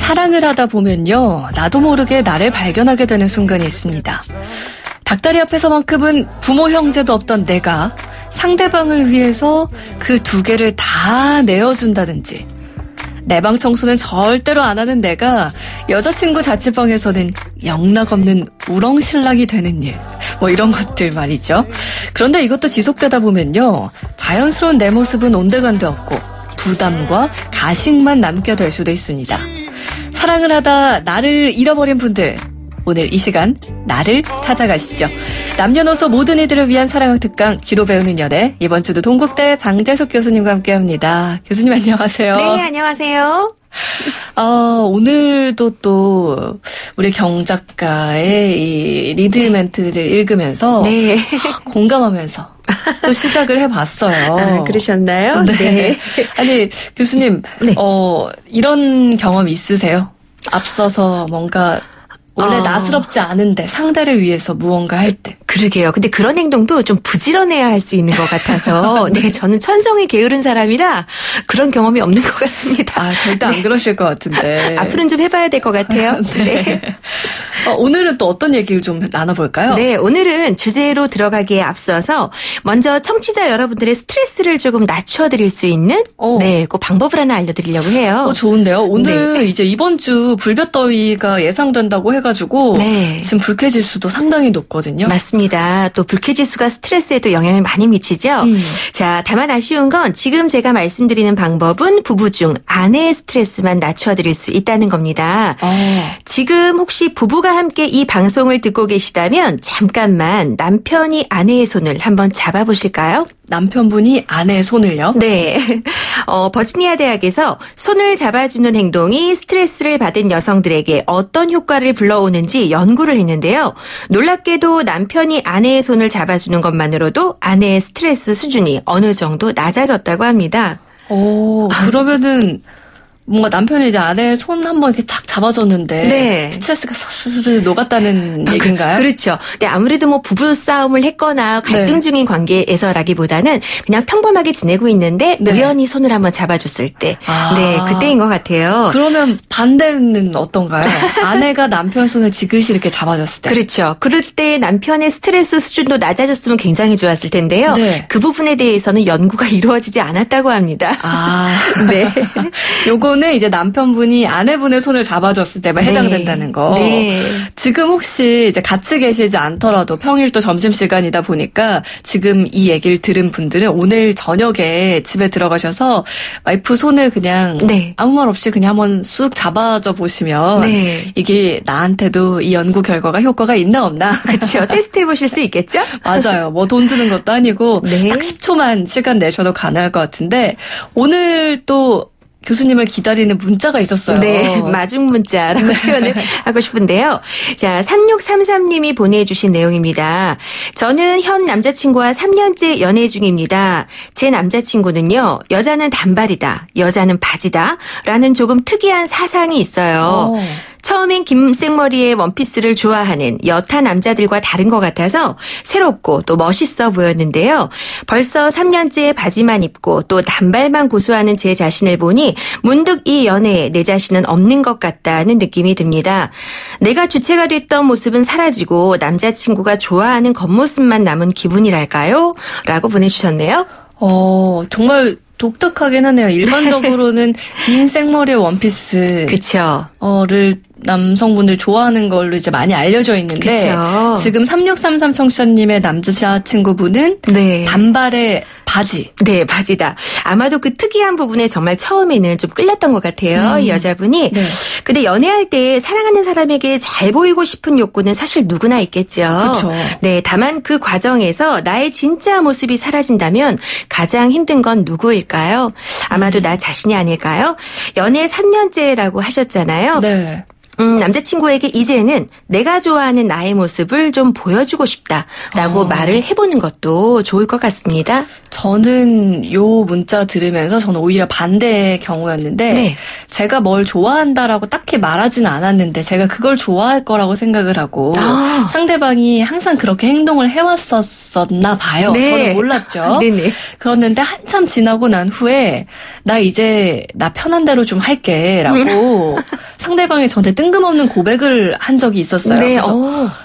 사랑을 하다 보면요, 나도 모르게 나를 발견하게 되는 순간이 있습니다. 닭다리 앞에서만큼은 부모 형제도 없던 내가 상대방을 위해서 그 두 개를 다 내어준다든지, 내 방 청소는 절대로 안 하는 내가 여자친구 자취방에서는 영락없는 우렁신랑이 되는 일, 뭐 이런 것들 말이죠. 그런데 이것도 지속되다 보면요, 자연스러운 내 모습은 온데간데 없고 부담과 가식만 남게 될 수도 있습니다. 사랑을 하다 나를 잃어버린 분들, 오늘 이 시간 나를 찾아가시죠. 남녀노소 모든 이들을 위한 사랑학 특강 귀로 배우는 연애, 이번 주도 동국대 장재숙 교수님과 함께합니다. 교수님 안녕하세요. 네, 안녕하세요. 오늘도 또 우리 경 작가의 이 리드 멘트를 읽으면서 네. 공감하면서 또 시작을 해봤어요. 아, 그러셨나요? 네. 네. 아니 교수님, 네. 이런 경험 있으세요? 앞서서 뭔가 원래 나스럽지 않은데 상대를 위해서 무언가 할 때. 그러게요. 근데 그런 행동도 좀 부지런해야 할 수 있는 것 같아서 네, 저는 천성이 게으른 사람이라 그런 경험이 없는 것 같습니다. 아, 절대 안 그러실 것 같은데. 앞으로는 좀 해봐야 될 것 같아요. 네. 오늘은 또 어떤 얘기를 좀 나눠볼까요? 네, 오늘은 주제로 들어가기에 앞서서 먼저 청취자 여러분들의 스트레스를 조금 낮춰드릴 수 있는 네, 그 방법을 하나 알려드리려고 해요. 좋은데요. 오늘 네. 이제 이번 주 불볕더위가 예상된다고 해가지고 네. 지금 불쾌지수도 상당히 높거든요. 맞습니다. 또 불쾌지수가 스트레스에도 영향을 많이 미치죠. 자, 다만 아쉬운 건 지금 제가 말씀드리는 방법은 부부 중 아내의 스트레스만 낮춰드릴 수 있다는 겁니다. 지금 혹시 부부가 함께 이 방송을 듣고 계시다면 잠깐만 남편이 아내의 손을 한번 잡아보실까요? 남편분이 아내의 손을요? 네. 버지니아 대학에서 손을 잡아주는 행동이 스트레스를 받은 여성들에게 어떤 효과를 불러오는지 연구를 했는데요. 놀랍게도 남편이 아내의 손을 잡아주는 것만으로도 아내의 스트레스 수준이 어느 정도 낮아졌다고 합니다. 그러면은 뭔가 남편이 이제 아내의 손 한번 이렇게 탁 잡아줬는데 네. 스트레스가 사르르 녹았다는 얘기인가요? 그렇죠. 근데 아무래도 뭐 부부 싸움을 했거나 갈등 네. 중인 관계에서라기보다는 그냥 평범하게 지내고 있는데 네. 우연히 손을 한번 잡아줬을 때, 네, 그때인 것 같아요. 그러면 반대는 어떤가요? 아내가 남편 손을 지그시 이렇게 잡아줬을 때. 그렇죠. 그럴 때 남편의 스트레스 수준도 낮아졌으면 굉장히 좋았을 텐데요. 네. 그 부분에 대해서는 연구가 이루어지지 않았다고 합니다. 네. 요거는 이제 남편분이 아내분의 손을 잡아줬을 때만 해당된다는 거. 네. 지금 혹시 이제 같이 계시지 않더라도 평일 또 점심시간이다 보니까 지금 이 얘기를 들은 분들은 오늘 저녁에 집에 들어가셔서 와이프 손을 그냥 네. 아무 말 없이 그냥 한번 쑥 잡아줘 보시면 네. 이게 나한테도 이 연구 결과가 효과가 있나 없나. 그렇죠. 테스트 해보실 수 있겠죠? 맞아요. 뭐 돈 드는 것도 아니고 네. 딱 10초만 시간 내셔도 가능할 것 같은데 오늘 또 교수님을 기다리는 문자가 있었어요. 네, 마중 문자라고 표현을 하고 싶은데요. 자, 3633님이 보내주신 내용입니다. 저는 현 남자친구와 3년째 연애 중입니다. 제 남자친구는요, 여자는 단발이다, 여자는 바지다 라는 조금 특이한 사상이 있어요. 처음엔 긴 생머리의 원피스를 좋아하는 여타 남자들과 다른 것 같아서 새롭고 또 멋있어 보였는데요. 벌써 3년째 바지만 입고 또 단발만 고수하는 제 자신을 보니 문득 이 연애에 내 자신은 없는 것 같다는 느낌이 듭니다. 내가 주체가 됐던 모습은 사라지고 남자친구가 좋아하는 겉모습만 남은 기분이랄까요? 라고 보내주셨네요. 정말 독특하긴 하네요. 일반적으로는 긴 생머리의 원피스. 그쵸. 를 남성분들 좋아하는 걸로 이제 많이 알려져 있는데 그쵸. 지금 3633 청취자님의 남자친구분은 네. 단발의 바지. 네, 바지다. 아마도 그 특이한 부분에 정말 처음에는 좀 끌렸던 것 같아요. 이 여자분이. 네. 근데 연애할 때 사랑하는 사람에게 잘 보이고 싶은 욕구는 사실 누구나 있겠죠. 그쵸. 네, 다만 그 과정에서 나의 진짜 모습이 사라진다면 가장 힘든 건 누구일까요? 아마도 나 자신이 아닐까요? 연애 3년째라고 하셨잖아요. 네. 남자친구에게 이제는 내가 좋아하는 나의 모습을 좀 보여주고 싶다라고 말을 해보는 것도 좋을 것 같습니다. 저는 요 문자 들으면서 저는 오히려 반대의 경우였는데 네. 제가 뭘 좋아한다라고 딱히 말하지는 않았는데 제가 그걸 좋아할 거라고 생각을 하고 상대방이 항상 그렇게 행동을 해왔었나 봐요. 네. 저는 몰랐죠. 네네. 그랬는데 한참 지나고 난 후에 나 이제 나 편한 대로 좀 할게 라고 상대방이 저한테 뜬금없는 고백을 한 적이 있었어요. 네.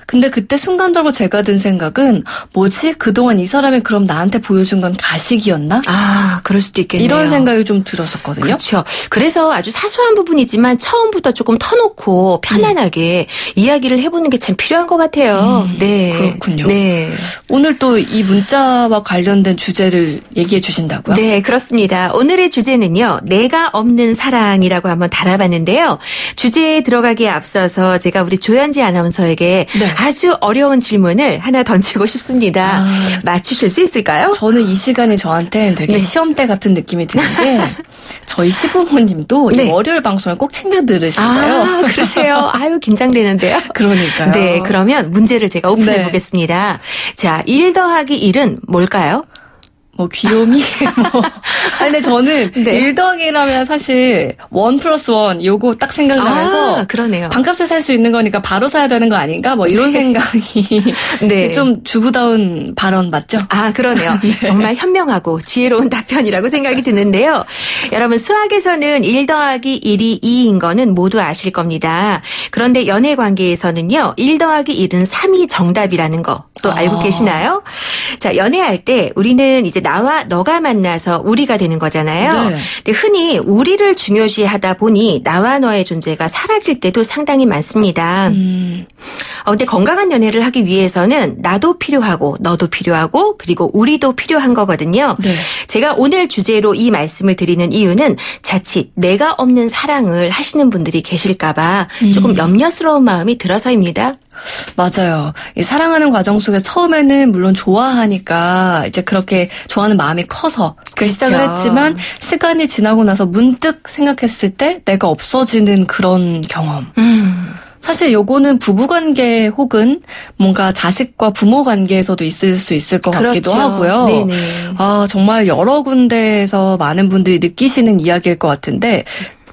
근데 그때 순간적으로 제가 든 생각은 뭐지? 그동안 이 사람이 그럼 나한테 보여준 건 가식이었나? 그럴 수도 있겠네요. 이런 생각이 좀 들었었거든요. 그렇죠. 그래서 아주 사소한 부분이지만 처음부터 조금 터놓고 편안하게 이야기를 해보는 게 참 필요한 것 같아요. 네. 그렇군요. 네. 오늘 또 이 문자와 관련된 주제를 얘기해 주신다고요? 네, 그렇습니다. 오늘의 주제는요. 내가 없는 사랑이라고 한번 달아봤는데요. 주제에 들어가기에 앞서서 제가 우리 조현지 아나운서에게 네. 아주 어려운 질문을 하나 던지고 싶습니다. 맞추실 수 있을까요? 저는 이 시간이 저한테는 되게 네. 시험때 같은 느낌이 드는데 저희 시부모님도 네. 이 월요일 방송을 꼭 챙겨 들으신가요? 그러세요. 아유, 긴장되는데요. 그러니까요. 네, 그러면 문제를 제가 오픈해 네. 보겠습니다. 자, 1 더하기 1은 뭘까요? 뭐 귀요미 근데 저는 네. 1 더하기라면 사실 1 플러스 1 요거 딱 생각나면서 그러네요. 반값에 살 수 있는 거니까 바로 사야 되는 거 아닌가? 뭐 이런 생각이 네. 좀 주부다운 발언 맞죠? 그러네요. 네. 정말 현명하고 지혜로운 답변이라고 생각이 드는데요. 여러분 수학에서는 1 더하기 1이 2인 거는 모두 아실 겁니다. 그런데 연애 관계에서는요. 1 더하기 1은 3이 정답이라는 거 또 알고 계시나요? 자, 연애할 때 우리는 이제 나와 너가 만나서 우리가 되는 거잖아요. 네. 근데 흔히 우리를 중요시하다 보니 나와 너의 존재가 사라질 때도 상당히 많습니다. 근데 건강한 연애를 하기 위해서는 나도 필요하고 너도 필요하고 그리고 우리도 필요한 거거든요. 네. 제가 오늘 주제로 이 말씀을 드리는 이유는 자칫 내가 없는 사랑을 하시는 분들이 계실까 봐 조금 염려스러운 마음이 들어서입니다. 맞아요. 이 사랑하는 과정 속에 처음에는 물론 좋아하니까 이제 그렇게 좋아하는 마음이 커서 그 시작을 했지만 시간이 지나고 나서 문득 생각했을 때 내가 없어지는 그런 경험. 사실 요거는 부부관계 혹은 뭔가 자식과 부모 관계에서도 있을 수 있을 것 같기도 하고요. 네네. 정말 여러 군데에서 많은 분들이 느끼시는 이야기일 것 같은데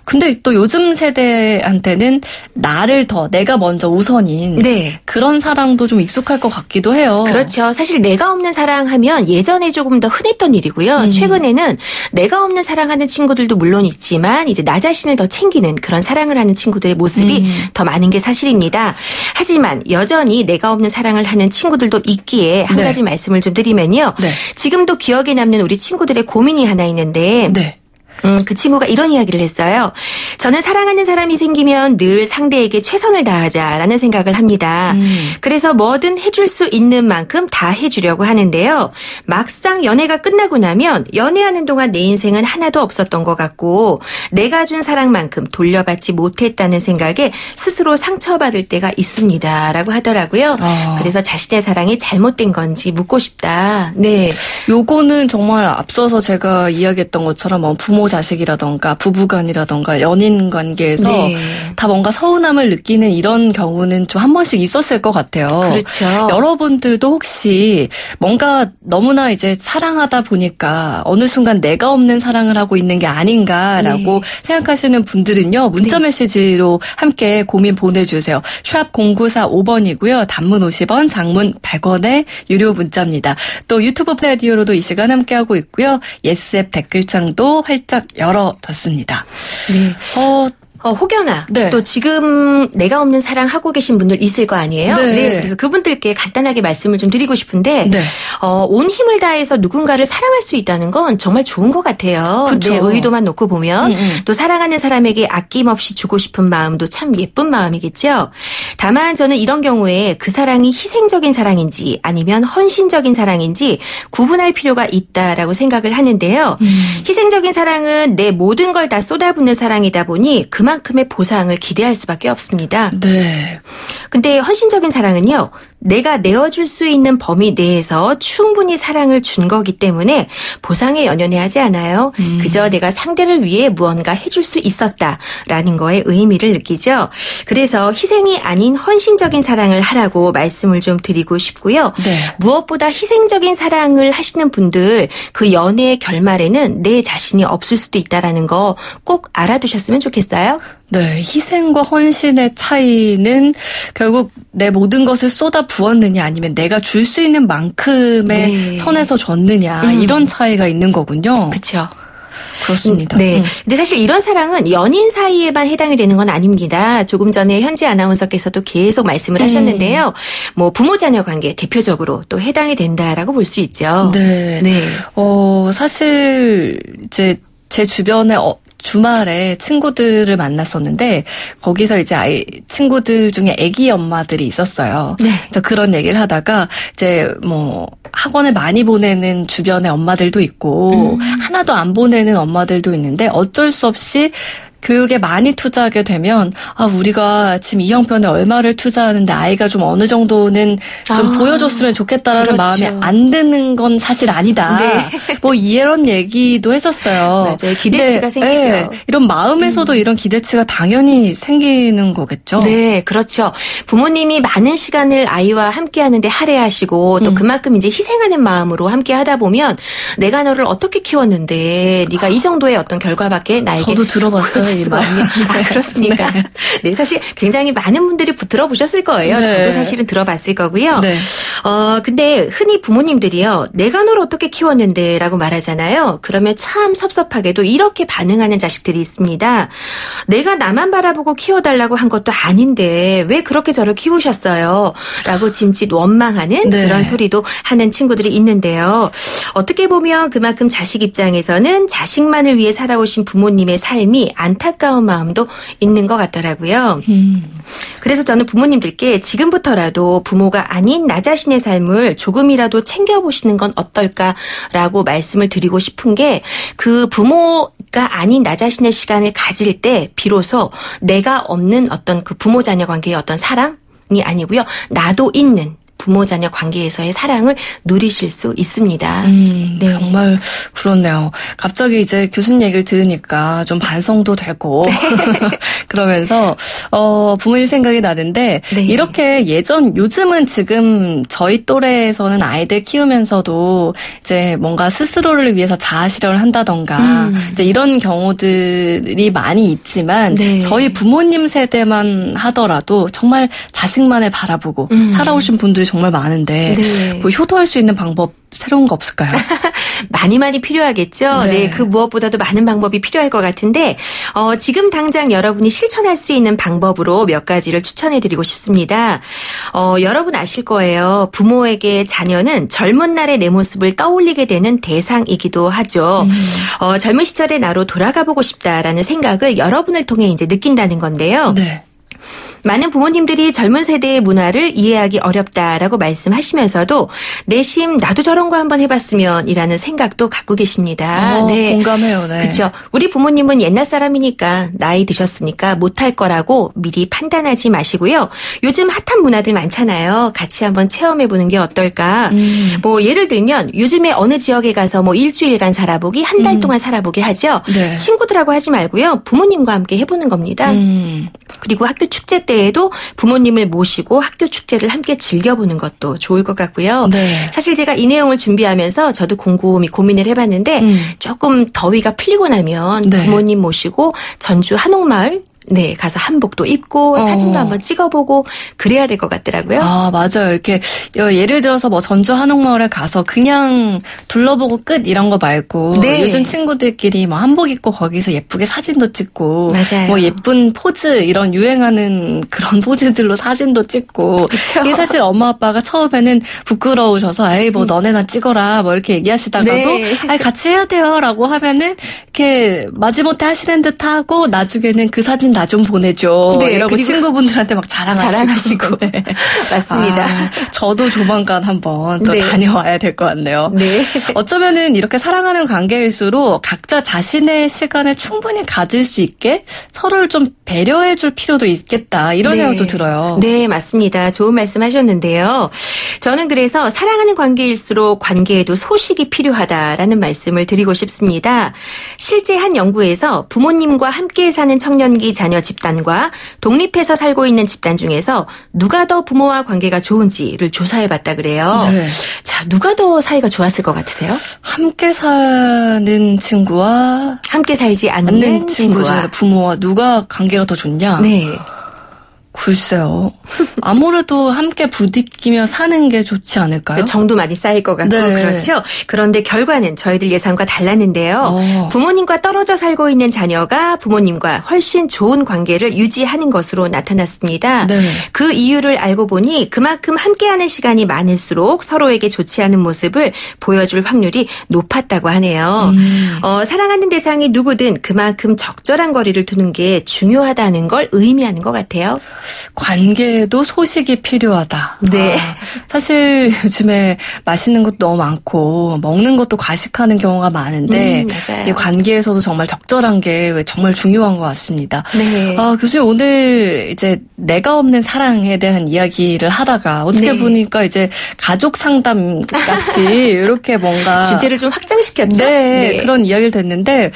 근데 또 요즘 세대한테는 나를 더 내가 먼저 우선인 네. 그런 사랑도 좀 익숙할 것 같기도 해요. 그렇죠. 사실 내가 없는 사랑하면 예전에 조금 더 흔했던 일이고요. 최근에는 내가 없는 사랑하는 친구들도 물론 있지만 이제 나 자신을 더 챙기는 그런 사랑을 하는 친구들의 모습이 더 많은 게 사실입니다. 하지만 여전히 내가 없는 사랑을 하는 친구들도 있기에 한 네. 가지 말씀을 좀 드리면요. 네. 지금도 기억에 남는 우리 친구들의 고민이 하나 있는데 네. 그 친구가 이런 이야기를 했어요. 저는 사랑하는 사람이 생기면 늘 상대에게 최선을 다하자라는 생각을 합니다. 그래서 뭐든 해줄 수 있는 만큼 다 해주려고 하는데요. 막상 연애가 끝나고 나면 연애하는 동안 내 인생은 하나도 없었던 것 같고 내가 준 사랑만큼 돌려받지 못했다는 생각에 스스로 상처받을 때가 있습니다. 라고 하더라고요. 그래서 자신의 사랑이 잘못된 건지 묻고 싶다. 네. 요거는 정말 앞서서 제가 이야기했던 것처럼 부모 자식이라던가 부부간이라던가 연인 관계에서 네. 다 뭔가 서운함을 느끼는 이런 경우는 좀 한 번씩 있었을 것 같아요. 그렇죠. 여러분들도 혹시 뭔가 너무나 이제 사랑하다 보니까 어느 순간 내가 없는 사랑을 하고 있는 게 아닌가라고 생각하시는 분들은요. 문자 메시지로 함께 고민 보내주세요. 샵 0945번이고요. 단문 50원, 장문 100원의 유료 문자입니다. 또 유튜브 라디오로도 이 시간 함께하고 있고요. 예스앱 댓글창도 활짝 열어뒀습니다. 네. 혹여나 네. 또 지금 내가 없는 사랑 하고 계신 분들 있을 거 아니에요? 네. 그래서 그분들께 간단하게 말씀을 좀 드리고 싶은데 네. 온 힘을 다해서 누군가를 사랑할 수 있다는 건 정말 좋은 것 같아요. 그쵸. 네, 의도만 놓고 보면 또 사랑하는 사람에게 아낌없이 주고 싶은 마음도 참 예쁜 마음이겠죠. 다만 저는 이런 경우에 그 사랑이 희생적인 사랑인지 아니면 헌신적인 사랑인지 구분할 필요가 있다라고 생각을 하는데요. 희생적인 사랑은 내 모든 걸 다 쏟아붓는 사랑이다 보니 그만큼의 보상을 기대할 수밖에 없습니다. 네. 근데 헌신적인 사랑은요. 내가 내어줄 수 있는 범위 내에서 충분히 사랑을 준 거기 때문에 보상에 연연해하지 않아요. 그저 내가 상대를 위해 무언가 해줄 수 있었다라는 거에 의미를 느끼죠. 그래서 희생이 아닌 헌신적인 사랑을 하라고 말씀을 좀 드리고 싶고요. 네. 무엇보다 희생적인 사랑을 하시는 분들 그 연애의 결말에는 내 자신이 없을 수도 있다라는 거 꼭 알아두셨으면 좋겠어요. 네, 희생과 헌신의 차이는 결국 내 모든 것을 쏟아 부었느냐 아니면 내가 줄 수 있는 만큼의 네. 선에서 줬느냐 이런 차이가 있는 거군요. 그렇죠. 그렇습니다. 네. 근데 사실 이런 사랑은 연인 사이에만 해당이 되는 건 아닙니다. 조금 전에 현지 아나운서께서도 계속 말씀을 하셨는데요. 뭐 부모 자녀 관계 대표적으로 또 해당이 된다라고 볼 수 있죠. 네. 사실 이제 제 주변에 주말에 친구들을 만났었는데 거기서 이제 친구들 중에 아기 엄마들이 있었어요. 네. 그래서 그런 얘기를 하다가 이제 뭐 학원을 많이 보내는 주변의 엄마들도 있고 하나도 안 보내는 엄마들도 있는데 어쩔 수 없이 교육에 많이 투자하게 되면 우리가 지금 이 형편에 얼마를 투자하는데 아이가 좀 어느 정도는 좀 보여줬으면 좋겠다라는 그렇죠. 마음이 안 드는 건 사실 아니다. 네. 뭐 이런 얘기도 했었어요. 맞아요. 기대치가 생기죠. 네, 이런 마음에서도 이런 기대치가 당연히 생기는 거겠죠. 네, 그렇죠. 부모님이 많은 시간을 아이와 함께 하는데 할애하시고 또 그만큼 이제 희생하는 마음으로 함께 하다 보면 내가 너를 어떻게 키웠는데 네가 이 정도의 어떤 결과밖에 나에게 저도 들어봤어요. 이 말이. 그렇습니까? 네. 네, 사실 굉장히 많은 분들이 들어보셨을 거예요. 네. 저도 사실은 들어봤을 거고요. 네. 근데 흔히 부모님들이요. 내가 너를 어떻게 키웠는데 라고 말하잖아요. 그러면 참 섭섭하게도 이렇게 반응하는 자식들이 있습니다. 내가 나만 바라보고 키워달라고 한 것도 아닌데 왜 그렇게 저를 키우셨어요? 라고 짐짓 원망하는 네. 그런 소리도 하는 친구들이 있는데요. 어떻게 보면 그만큼 자식 입장에서는 자식만을 위해 살아오신 부모님의 삶이 안타까운 마음도 있는 것 같더라고요. 그래서 저는 부모님들께 지금부터라도 부모가 아닌 나 자신의 삶을 조금이라도 챙겨보시는 건 어떨까라고 말씀을 드리고 싶은 게 그 부모가 아닌 나 자신의 시간을 가질 때 비로소 내가 없는 어떤 그 부모 자녀 관계의 어떤 사랑이 아니고요. 나도 있는 부모 자녀 관계에서의 사랑을 누리실 수 있습니다. 네. 정말 그렇네요. 갑자기 이제 교수님 얘기를 들으니까 좀 반성도 되고 그러면서 부모님 생각이 나는데 네. 이렇게 요즘은 지금 저희 또래에서는 아이들 키우면서도 이제 뭔가 스스로를 위해서 자아 실현을 한다던가 이제 이런 경우들이 많이 있지만 네. 저희 부모님 세대만 하더라도 정말 자식만을 바라보고 살아오신 분들이 정말 많은데 네. 뭐 효도할 수 있는 방법 새로운 거 없을까요? 많이 필요하겠죠. 네, 그 무엇보다도 많은 방법이 필요할 것 같은데 지금 당장 여러분이 실천할 수 있는 방법으로 몇 가지를 추천해드리고 싶습니다. 여러분 아실 거예요. 부모에게 자녀는 젊은 날의 내 모습을 떠올리게 되는 대상이기도 하죠. 젊은 시절의 나로 돌아가보고 싶다라는 생각을 여러분을 통해 이제 느낀다는 건데요. 네. 많은 부모님들이 젊은 세대의 문화를 이해하기 어렵다라고 말씀하시면서도 내심 나도 저런 거 한번 해봤으면 이라는 생각도 갖고 계십니다. 네. 공감해요. 네. 그렇죠. 우리 부모님은 옛날 사람이니까 나이 드셨으니까 못할 거라고 미리 판단하지 마시고요. 요즘 핫한 문화들 많잖아요. 같이 한번 체험해보는 게 어떨까. 뭐 예를 들면 요즘에 어느 지역에 가서 뭐 일주일간 살아보기, 한 달 동안 살아보기 하죠. 네. 친구들하고 하지 말고요. 부모님과 함께 해보는 겁니다. 그리고 학교 축제 때에도 부모님을 모시고 학교 축제를 함께 즐겨보는 것도 좋을 것 같고요. 네. 사실 제가 이 내용을 준비하면서 저도 곰곰이 고민을 해봤는데 조금 더위가 풀리고 나면 네. 부모님 모시고 전주 한옥마을 가서 한복도 입고 사진도 한번 찍어보고 그래야 될 것 같더라고요. 맞아요. 이렇게 예를 들어서 뭐 전주 한옥마을에 가서 그냥 둘러보고 끝 이런 거 말고 네. 요즘 친구들끼리 뭐 한복 입고 거기서 예쁘게 사진도 찍고 맞아요. 뭐 예쁜 포즈 이런 유행하는 그런 포즈들로 사진도 찍고 그쵸. 이게 사실 엄마 아빠가 처음에는 부끄러우셔서 에이 뭐 너네나 찍어라 뭐 이렇게 얘기하시다가도 네. 아이 같이 해야 돼요라고 하면은 이렇게 마지못해 하시는 듯 하고 나중에는 그 사진 나 좀 보내줘. 네, 이러고 그리고 친구분들한테 막 자랑하시고. 네. 맞습니다. 저도 조만간 한번 또 네. 다녀와야 될 것 같네요. 네. 어쩌면은 이렇게 사랑하는 관계일수록 각자 자신의 시간을 충분히 가질 수 있게 서로를 좀 배려해 줄 필요도 있겠다. 이런 생각도 들어요. 네, 맞습니다. 좋은 말씀 하셨는데요. 저는 그래서 사랑하는 관계일수록 관계에도 소식이 필요하다라는 말씀을 드리고 싶습니다. 실제 한 연구에서 부모님과 함께 사는 청년기 자녀 집단과 독립해서 살고 있는 집단 중에서 누가 더 부모와 관계가 좋은지를 조사해봤다 그래요. 네. 자, 누가 더 사이가 좋았을 것 같으세요? 함께 사는 친구와 함께 살지 않는 않는 친구 중에 친구와. 부모와 누가 관계가 더 좋냐? 네. 글쎄요. 아무래도 함께 부딪히며 사는 게 좋지 않을까요? 정도 많이 쌓일 것 같고 네. 그렇죠. 그런데 결과는 저희들 예상과 달랐는데요. 부모님과 떨어져 살고 있는 자녀가 부모님과 훨씬 좋은 관계를 유지하는 것으로 나타났습니다. 네. 그 이유를 알고 보니 그만큼 함께하는 시간이 많을수록 서로에게 좋지 않은 모습을 보여줄 확률이 높았다고 하네요. 사랑하는 대상이 누구든 그만큼 적절한 거리를 두는 게 중요하다는 걸 의미하는 것 같아요. 관계에도 소식이 필요하다. 네. 사실 요즘에 맛있는 것도 너무 많고 먹는 것도 과식하는 경우가 많은데 맞아요. 이 관계에서도 정말 적절한 게 정말 중요한 것 같습니다. 네. 교수님 오늘 이제 내가 없는 사랑에 대한 이야기를 하다가 어떻게 네. 보니까 이제 가족 상담 같이 이렇게 뭔가 주제를 좀 확장시켰죠? 네, 그런 이야기를 듣는데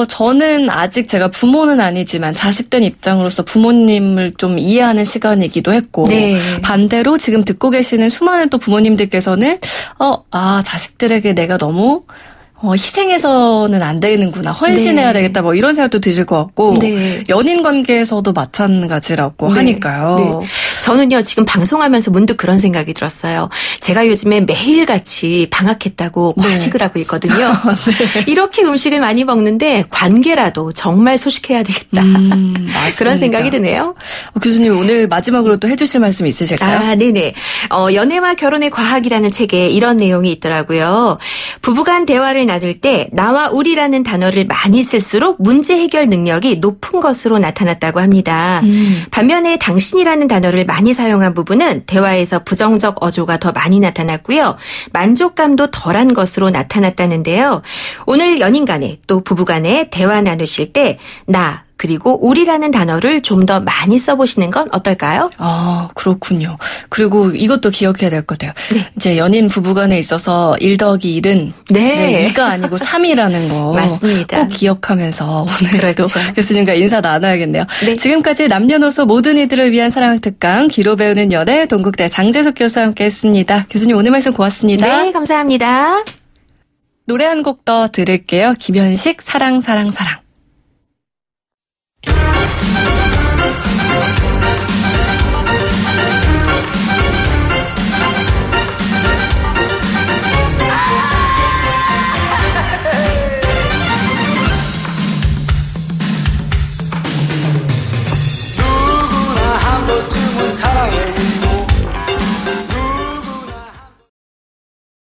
저는 아직 제가 부모는 아니지만 자식된 입장으로서 부모님을 좀 이해하는 시간이기도 했고 네. 반대로 지금 듣고 계시는 수많은 또 부모님들께서는 자식들에게 내가 너무 희생해서는 안 되는구나. 헌신해야 네. 되겠다. 뭐 이런 생각도 드실 것 같고 네. 연인 관계에서도 마찬가지라고 네. 하니까요. 네. 저는요 지금 방송하면서 문득 그런 생각이 들었어요. 제가 요즘에 매일같이 방학했다고 네. 과식을 하고 있거든요. 네. 이렇게 음식을 많이 먹는데 관계라도 정말 소식해야 되겠다. 그런 생각이 드네요. 교수님 오늘 마지막으로 또 해주실 말씀 있으실까요? 네네. 연애와 결혼의 과학이라는 책에 이런 내용이 있더라고요. 부부간 대화를 나눌 때 나와 우리라는 단어를 많이 쓸수록 문제 해결 능력이 높은 것으로 나타났다고 합니다. 반면에 당신이라는 단어를 많이 사용한 부부는 대화에서 부정적 어조가 더 많이 나타났고요. 만족감도 덜한 것으로 나타났다는데요. 오늘 연인 간에 또 부부 간에 대화 나누실 때 나 그리고 우리라는 단어를 좀 더 많이 써보시는 건 어떨까요? 그렇군요. 그리고 이것도 기억해야 될 것 같아요. 네. 이제 연인 부부간에 있어서 1 더하기 1은 네. 2가 아니고 3이라는 거 맞습니다. 꼭 기억하면서 오늘 그렇죠. 또 교수님과 인사 나눠야겠네요. 네. 지금까지 남녀노소 모든 이들을 위한 사랑 특강 귀로 배우는 연애 동국대 장재숙 교수와 함께했습니다. 교수님 오늘 말씀 고맙습니다. 네, 감사합니다. 노래 한 곡 더 들을게요. 김현식 사랑 사랑 사랑.